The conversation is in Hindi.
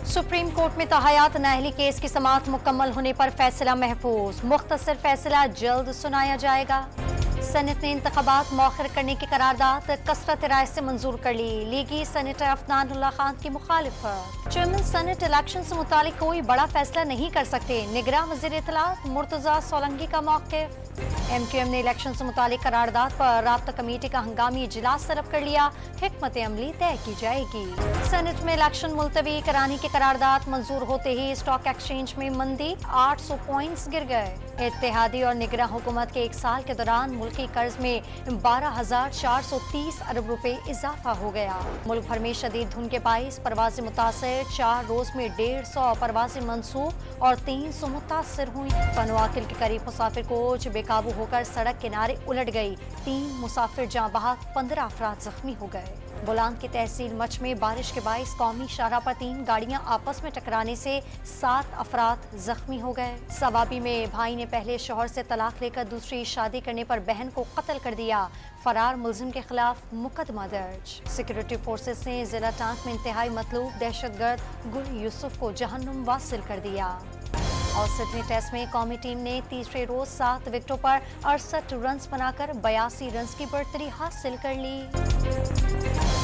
सुप्रीम कोर्ट में तहयात नाअहली केस की समाअत मुकम्मल होने पर फैसला महफूज। मुख्तसर फैसला जल्द सुनाया जाएगा। सेनेट ने इंतखाबात मौखर करने की करारदाद कसरत राय से मंजूर कर ली। लीगी सेनेटर अफनानुल्लाह खान की मुखालिफत। चेयरमैन सेनेट इलेक्शन से मुतालिक कोई बड़ा फैसला नहीं कर सकते। निगरां वज़ीर इत्तलात मुर्तजा सोलंकी का मौक़िफ़। MQM ने इलेक्शन से मुतालिक करारदाद पर राब्ता कमेटी का हंगामी इजलास तलब कर लिया। हिकमत अमली तय की जाएगी। सेनेट में इलेक्शन मुलतवी कराने की करारदाद मंजूर होते ही स्टॉक एक्सचेंज में मंदी, 800 पॉइंट्स गिर गए। इत्तेहादी और निगरां हुकूमत के एक साल के दौरान मुल्की कर्ज में 12,430 अरब रुपए इजाफा हो गया। मुल्क भर में शदीद धुंध के बाइस परवाजें मुतासर, 4 रोज में 150 परवाजें मनसूख और 300 मुतासर हुई। पनवाकिल के करीब मुसाफिर कोच बेकाबू होकर सड़क किनारे उलट गई। 3 मुसाफिर जाँ बहक, 15 अफराद जख्मी हो गए। बुलांद की तहसील मच में बारिश के बाइस कौमी शाहराह पर 3 गाड़ियां आपस में टकराने से 7 अफराद जख्मी हो गए। सवाबी में भाई ने पहले शौहर से तलाक लेकर दूसरी शादी करने पर बहन को कत्ल कर दिया। फरार मुलजिम के खिलाफ मुकदमा दर्ज। सिक्योरिटी फोर्सेस ने जिला टांक में इंतहाई मतलूब दहशतगर्द गुल यूसुफ को जहन्नुम वासिल कर दिया। और सिडनी टेस्ट में कौमी टीम ने तीसरे रोज 7 विकेटों पर 68 रन बनाकर 82 रन की बढ़तरी हासिल कर ली।